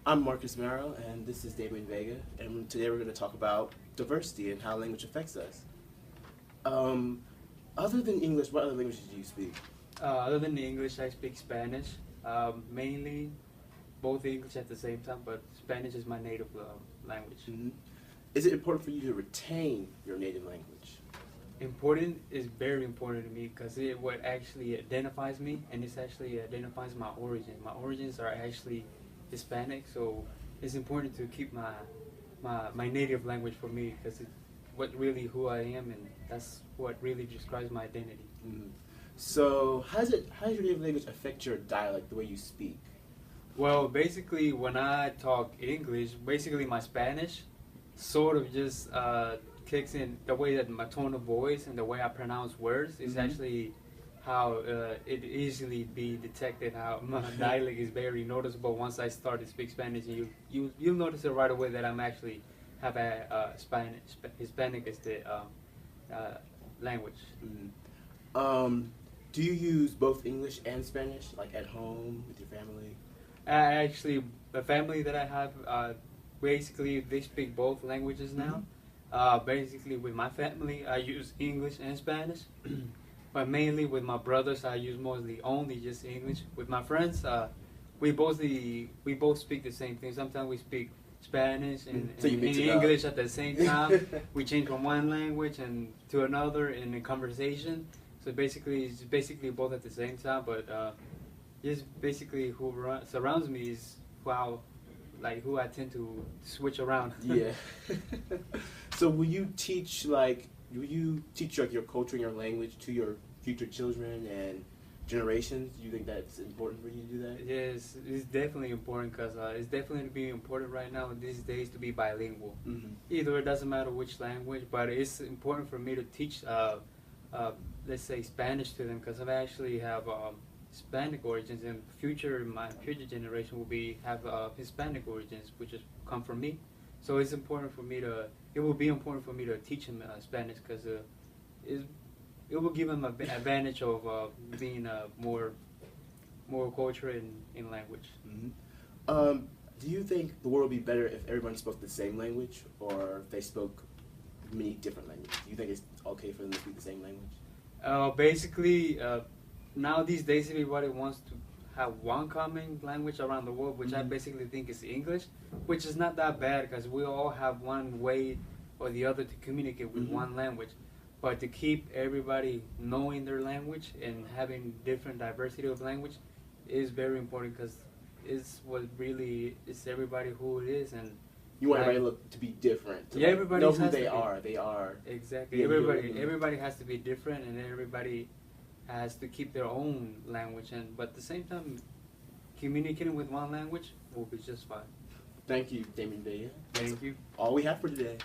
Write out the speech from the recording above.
I'm Marcus Merrill, and this is Damian Vega, and today we're going to talk about diversity and how language affects us. Other than English, what other languages do you speak? Other than English, I speak Spanish. Mainly both English at the same time, but Spanish is my native language. Mm-hmm. Is it important for you to retain your native language? Important is very important to me because it what actually identifies me, and it actually identifies my origin. My origins are actually Hispanic, so it's important to keep my native language for me because it's what really who I am, and that's what really describes my identity. Mm-hmm. So how does your native language affect your dialect, the way you speak? Well, basically, when I talk English, basically my Spanish sort of just kicks in the way that my tone of voice and the way I pronounce words is actually how it easily be detected how my dialect is very noticeable once I start to speak Spanish, and you'll notice it right away that I'm actually have a Hispanic as the language. Mm-hmm. Do you use both English and Spanish, like at home with your family? Actually, the family that I have, basically they speak both languages now. Basically, with my family, I use English and Spanish. But mainly with my brothers, I use mostly only just English. With my friends, we both speak the same thing. Sometimes we speak Spanish and English at the same time. We change from one language and to another in a conversation. So basically, it's basically both at the same time. But just basically who surrounds me is who I tend to switch around. Yeah. So will you teach your culture and your language to your future children and generations? Do you think that's important for you to do that? Yes, it's definitely important because it's definitely being important right now these days to be bilingual. Either it doesn't matter which language, but it's important for me to teach, let's say, Spanish to them because I actually have Hispanic origins, and my future generation will have Hispanic origins, which is come from me. So it's important for me to. It will be important for me to teach them Spanish because it will give them an advantage of being more culture in language. Do you think the world would be better if everyone spoke the same language, or if they spoke many different languages? Do you think it's okay for them to speak the same language? Basically, now these days everybody wants to have one common language around the world, which I basically think is English, which is not that bad because we all have one way or the other to communicate with one language. But to keep everybody knowing their language and having different diversity of language is very important because it's what really is everybody who it is. And you want everybody to be different. To everybody know who they are. They are exactly. Everybody has to be different, and everybody has to keep their own language. But at the same time, communicating with one language will be just fine. Thank you, Damian Vega. Thank you. All we have for today.